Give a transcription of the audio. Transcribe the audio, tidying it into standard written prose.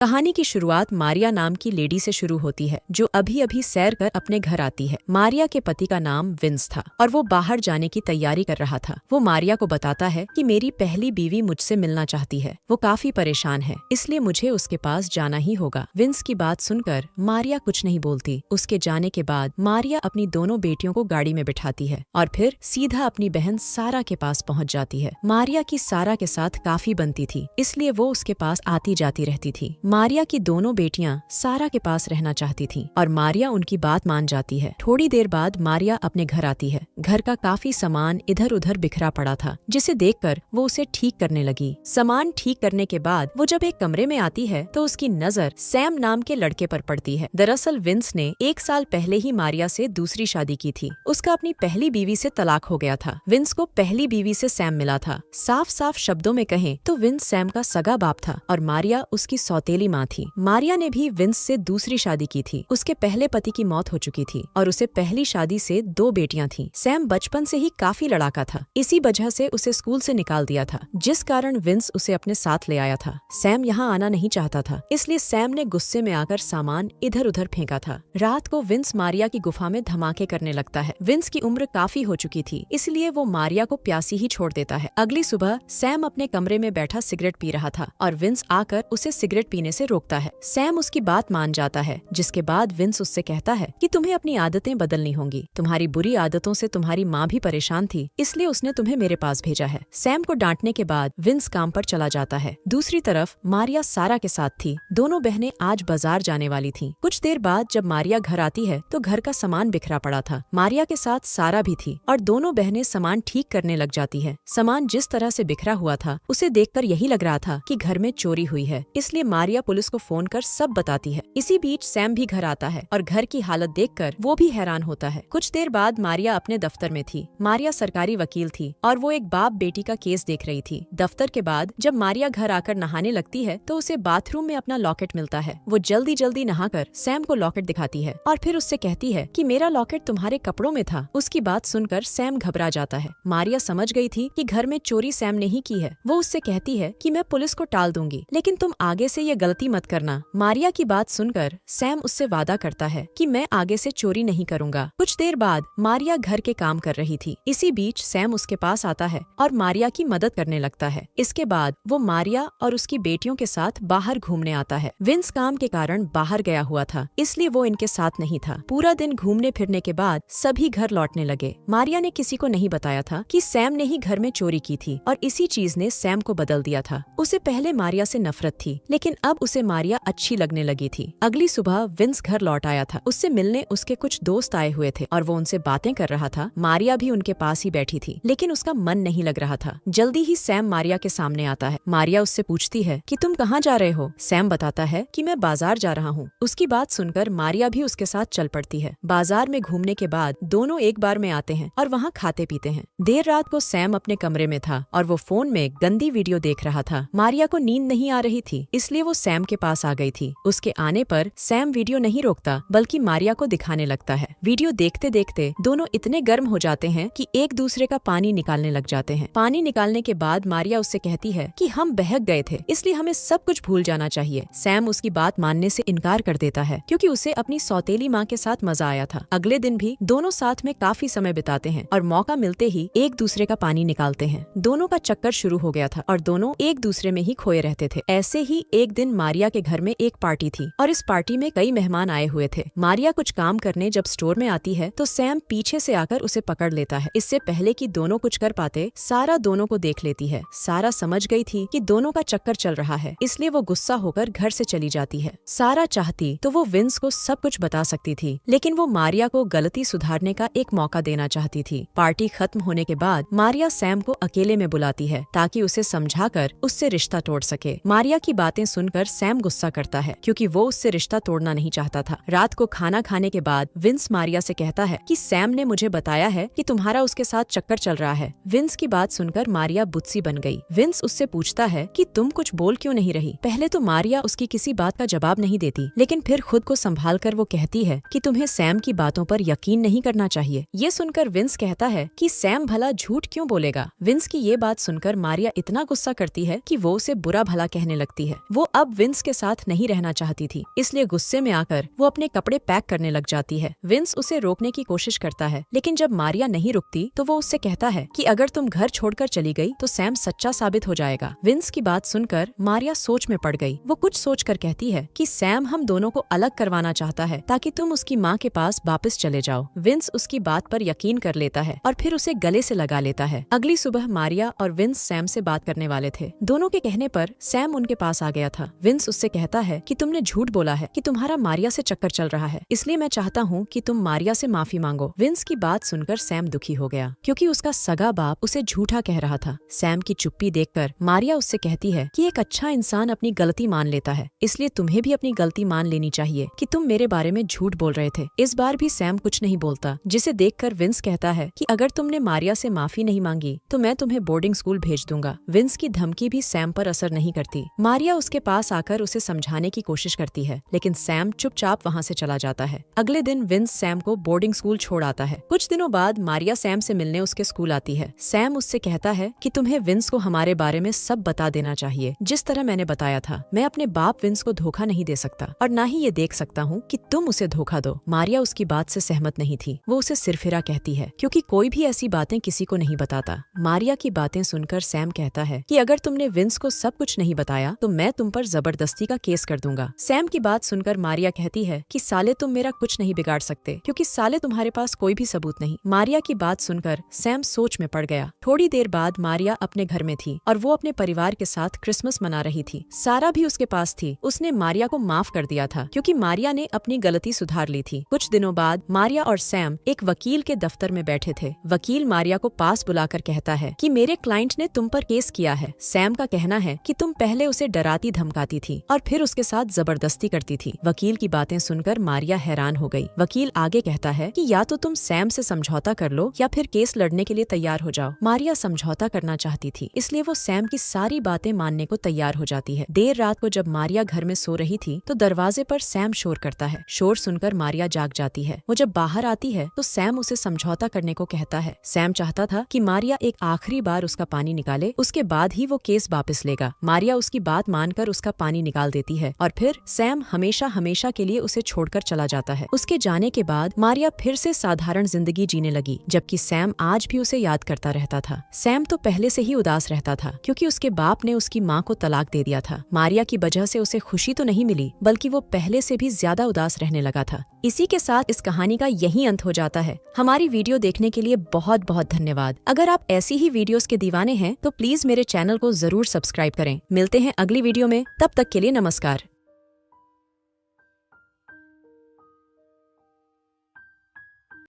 कहानी की शुरुआत मारिया नाम की लेडी से शुरू होती है, जो अभी अभी सैर कर अपने घर आती है। मारिया के पति का नाम विंस था और वो बाहर जाने की तैयारी कर रहा था। वो मारिया को बताता है कि मेरी पहली बीवी मुझसे मिलना चाहती है, वो काफी परेशान है, इसलिए मुझे उसके पास जाना ही होगा। विंस की बात सुनकर मारिया कुछ नहीं बोलती। उसके जाने के बाद मारिया अपनी दोनों बेटियों को गाड़ी में बिठाती है और फिर सीधा अपनी बहन सारा के पास पहुंच जाती है। मारिया की सारा के साथ काफी बनती थी, इसलिए वो उसके पास आती जाती रहती थी। मारिया की दोनों बेटियां सारा के पास रहना चाहती थीं और मारिया उनकी बात मान जाती है। थोड़ी देर बाद मारिया अपने घर आती है। घर का काफी सामान इधर उधर बिखरा पड़ा था, जिसे देखकर वो उसे ठीक करने लगी। सामान ठीक करने के बाद वो जब एक कमरे में आती है तो उसकी नजर सैम नाम के लड़के पर पड़ती है। दरअसल विंस ने 1 साल पहले ही मारिया से दूसरी शादी की थी। उसका अपनी पहली बीवी से तलाक हो गया था। विंस को पहली बीवी से सैम मिला था। साफ साफ शब्दों में कहें तो विंस सैम का सगा बाप था और मारिया उसकी सौतेली माँ थी। मारिया ने भी विंस से दूसरी शादी की थी। उसके पहले पति की मौत हो चुकी थी और उसे पहली शादी से 2 बेटियां थीं। सैम बचपन से ही काफी लड़ाका था, इसी वजह से उसे स्कूल से निकाल दिया था, जिस कारण विंस उसे अपने साथ ले आया था। सैम यहाँ आना नहीं चाहता था, इसलिए सैम ने गुस्से में आकर सामान इधर उधर फेंका था। रात को विंस मारिया की गुफा में धमाके करने लगता है। विंस की उम्र काफी हो चुकी थी, इसलिए वो मारिया को प्यासी ही छोड़ देता है। अगली सुबह सैम अपने कमरे में बैठा सिगरेट पी रहा था और विंस आकर उसे सिगरेट पीने से रोकता है। सैम उसकी बात मान जाता है, जिसके बाद विंस उससे कहता है कि तुम्हें अपनी आदतें बदलनी होंगी। तुम्हारी बुरी आदतों से तुम्हारी माँ भी परेशान थी, इसलिए उसने तुम्हें मेरे पास भेजा है। सैम को डांटने के बाद विंस काम पर चला जाता है। दूसरी तरफ मारिया सारा के साथ थी। दोनों बहनें आज बाजार जाने वाली थीं। कुछ देर बाद जब मारिया घर आती है तो घर का सामान बिखरा पड़ा था। मारिया के साथ सारा भी थी और दोनों बहनें सामान ठीक करने लग जाती है। सामान जिस तरह से बिखरा हुआ था, उसे देखकर यही लग रहा था कि घर में चोरी हुई है, इसलिए मारिया पुलिस को फोन कर सब बताती है। इसी बीच सैम भी घर आता है और घर की हालत देखकर वो भी हैरान होता है। कुछ देर बाद मारिया अपने दफ्तर में थी। मारिया सरकारी वकील थी और वो एक बाप बेटी का केस देख रही थी। दफ्तर के बाद जब मारिया घर आकर नहाने लगती है तो उसे बाथरूम में अपना लॉकेट मिलता है। वो जल्दी जल्दी नहाकर सैम को लॉकेट दिखाती है और फिर उससे कहती है कि मेरा लॉकेट तुम्हारे कपड़ों में था। उसकी बात सुनकर सैम घबरा जाता है। मारिया समझ गई थी कि घर में चोरी सैम ने ही की है। वो उससे कहती है कि मैं पुलिस को टाल दूंगी, लेकिन तुम आगे से ये गलती मत करना। मारिया की बात सुनकर सैम उससे वादा करता है कि मैं आगे से चोरी नहीं करूंगा। कुछ देर बाद मारिया घर के काम कर रही थी। इसी बीच सैम उसके पास आता है और मारिया की मदद करने लगता है। इसके बाद वो मारिया और उसकी बेटियों के साथ बाहर घूमने आता है। विंस काम के कारण बाहर गया हुआ था, इसलिए वो इनके साथ नहीं था। पूरा दिन घूमने फिरने के बाद सभी घर लौटने लगे। मारिया ने किसी को नहीं बताया था कि सैम ने ही घर में चोरी की थी और इसी चीज ने सैम को बदल दिया था। उसे पहले मारिया से नफरत थी, लेकिन अब उसे मारिया अच्छी लगने लगी थी। अगली सुबह विंस घर लौट आया था। उससे मिलने उसके कुछ दोस्त आए हुए थे और वो उनसे बातें कर रहा था। मारिया भी उनके पास ही बैठी थी, लेकिन उसका मन नहीं लग रहा था। जल्दी ही सैम मारिया के सामने आता है। मारिया उससे पूछती है कि तुम कहाँ जा रहे हो? सैम बताता है कि मैं बाजार जा रहा हूँ। उसकी बात सुनकर मारिया भी उसके साथ चल पड़ती है। बाजार में घूमने के बाद दोनों एक बार में आते हैं और वहाँ खाते पीते हैं। देर रात को सैम अपने कमरे में था और वो फोन में गंदी वीडियो देख रहा था। मारिया को नींद नहीं आ रही थी, इसलिए वो सैम के पास आ गई थी। उसके आने पर सैम वीडियो नहीं रोकता, बल्कि मारिया को दिखाने लगता है। वीडियो देखते देखते दोनों इतने गर्म हो जाते हैं कि एक दूसरे का पानी निकालने लग जाते हैं। पानी निकालने के बाद मारिया उससे कहती है कि हम बहक गए थे, इसलिए हमें सब कुछ भूल जाना चाहिए। सैम उसकी बात मानने से इनकार कर देता है, क्योंकि उसे अपनी सौतेली माँ के साथ मजा आया था। अगले दिन भी दोनों साथ में काफी समय बिताते हैं और मौका मिलते ही एक दूसरे का पानी निकालते हैं। दोनों का चक्कर शुरू हो गया था और दोनों एक दूसरे में ही खोए रहते थे। ऐसे ही एक दिन मारिया के घर में एक पार्टी थी और इस पार्टी में कई मेहमान आए हुए थे। मारिया कुछ काम करने जब स्टोर में आती है तो सैम पीछे से आकर उसे पकड़ लेता है। इससे पहले कि दोनों कुछ कर पाते, सारा दोनों को देख लेती है। सारा समझ गई थी कि दोनों का चक्कर चल रहा है, इसलिए वो गुस्सा होकर घर से चली जाती है। सारा चाहती तो वो विंस को सब कुछ बता सकती थी, लेकिन वो मारिया को गलती सुधारने का एक मौका देना चाहती थी। पार्टी खत्म होने के बाद मारिया सैम को अकेले में बुलाती है ताकि उसे समझाकर उससे रिश्ता तोड़ सके। मारिया की बातें सुनकर सैम गुस्सा करता है, क्योंकि वो उससे रिश्ता तोड़ना नहीं चाहता था। रात को खाना खाने के बाद विंस मारिया से कहता है कि सैम ने मुझे बताया है कि तुम्हारा उसके साथ चक्कर चल रहा है। विंस की बात सुनकर मारिया बुत्सी बन गई। विंस उससे पूछता है कि तुम कुछ बोल क्यों नहीं रही? पहले तो मारिया उसकी किसी बात का जवाब नहीं देती, लेकिन फिर खुद को संभाल कर वो कहती है कि तुम्हें सैम की बातों पर यकीन नहीं करना चाहिए। ये सुनकर विंस कहता है कि सैम भला झूठ क्यों बोलेगा? विंस की ये बात सुनकर मारिया इतना गुस्सा करती है कि वो उसे बुरा भला कहने लगती है। वो अब विंस के साथ नहीं रहना चाहती थी, इसलिए गुस्से में आकर वो अपने कपड़े पैक करने लग जाती है। विंस उसे रोकने की कोशिश करता है, लेकिन जब मारिया नहीं रुकती तो वो उससे कहता है कि अगर तुम घर छोड़कर चली गई तो सैम सच्चा साबित हो जाएगा। विंस की बात सुनकर मारिया सोच में पड़ गई। वो कुछ सोचकर कहती है कि सैम हम दोनों को अलग करवाना चाहता है ताकि तुम उसकी माँ के पास वापस चले जाओ। विंस उसकी बात पर यकीन कर लेता है और फिर उसे गले से लगा लेता है। अगली सुबह मारिया और विंस सैम से बात करने वाले थे। दोनों के कहने पर सैम उनके पास आ गया था। विंस उससे कहता है कि तुमने झूठ बोला है कि तुम्हारा मारिया से चक्कर चल रहा है, इसलिए मैं चाहता हूँ कि तुम मारिया से माफी मांगो। विंस की बात सुनकर सैम दुखी हो गया, क्योंकि उसका सगा बाप उसे झूठा कह रहा था। सैम की चुप्पी देखकर मारिया उससे कहती है कि एक अच्छा इंसान अपनी गलती मान लेता है, इसलिए तुम्हें भी अपनी गलती मान लेनी चाहिए कि तुम मेरे बारे में झूठ बोल रहे थे। इस बार भी सैम कुछ नहीं बोलता, जिसे देखकर विंस कहता है कि अगर तुमने मारिया से माफी नहीं मांगी तो मैं तुम्हें बोर्डिंग स्कूल भेज दूंगा। विंस की धमकी भी सैम पर असर नहीं करती। मारिया उसके पास आकर उसे समझाने की कोशिश करती है, लेकिन सैम चुपचाप वहाँ से चला जाता है। अगले दिन विंस सैम को बोर्डिंग स्कूल छोड़ आता है। कुछ दिनों बाद मारिया सैम से मिलने उसके स्कूल आती है। सैम उससे कहता है कि तुम्हें विंस को हमारे बारे में सब बता देना चाहिए, जिस तरह मैंने बताया था। मैं अपने बाप विंस को धोखा नहीं दे सकता और न ही ये देख सकता हूँ कि तुम उसे धोखा दो। मारिया उसकी बात से सहमत नहीं थी। वो उसे सिरफिरा कहती है, क्योंकि कोई भी ऐसी बातें किसी को नहीं बताता। मारिया की बातें सुनकर सैम कहता है कि अगर तुमने विंस को सब कुछ नहीं बताया तो मैं तुम पर जबरदस्ती का केस कर दूंगा। सैम की बात सुनकर मारिया कहती है कि साले तुम मेरा कुछ नहीं बिगाड़ सकते, क्योंकि साले तुम्हारे पास कोई भी सबूत नहीं। मारिया की बात सुनकर सैम सोच में पड़ गया। थोड़ी देर बाद मारिया अपने घर में थी और वो अपने परिवार के साथ क्रिसमस मना रही थी। सारा भी उसके पास थी। उसने मारिया को माफ कर दिया था, क्योंकि मारिया ने अपनी गलती सुधार ली थी। कुछ दिनों बाद मारिया और सैम एक वकील के दफ्तर में बैठे थे। वकील मारिया को पास बुलाकर कहता है कि मेरे क्लाइंट ने तुम पर केस किया है। सैम का कहना है कि तुम पहले उसे डराती धमकाती थी और फिर उसके साथ जबरदस्ती करती थी। वकील की बातें सुनकर मारिया हैरान हो गई। वकील आगे कहता है कि या तो तुम सैम से समझौता कर लो या फिर केस लड़ने के लिए तैयार हो जाओ। मारिया समझौता करना चाहती थी, इसलिए वो सैम की सारी बातें मानने को तैयार हो जाती है। देर रात को जब मारिया घर में सो रही थी तो दरवाजे पर सैम शोर करता है। शोर सुनकर मारिया जाग जाती है। वो जब बाहर आती है तो सैम उसे समझौता करने को कहता है। सैम चाहता था कि मारिया एक आखिरी बार उसका पानी निकाले, उसके बाद ही वो केस वापस लेगा। मारिया उसकी बात मानकर उसका पानी निकाल देती है और फिर सैम हमेशा हमेशा के लिए उसे छोड़कर चला जाता है। उसके जाने के बाद मारिया फिर से साधारण जिंदगी जीने लगी, जबकि सैम आज भी उसे याद करता रहता था। सैम तो पहले से ही उदास रहता था, क्योंकि उसके बाप ने उसकी माँ को तलाक दे दिया था। मारिया की वजह से उसे खुशी तो नहीं मिली, बल्कि वो पहले से भी ज्यादा उदास रहने लगा था। इसी के साथ इस कहानी का यही अंत हो जाता है। हमारी वीडियो देखने के लिए बहुत बहुत धन्यवाद। अगर आप ऐसी ही वीडियोस के दीवाने हैं तो प्लीज मेरे चैनल को जरूर सब्सक्राइब करें। मिलते हैं अगली वीडियो में, तब तक के लिए नमस्कार।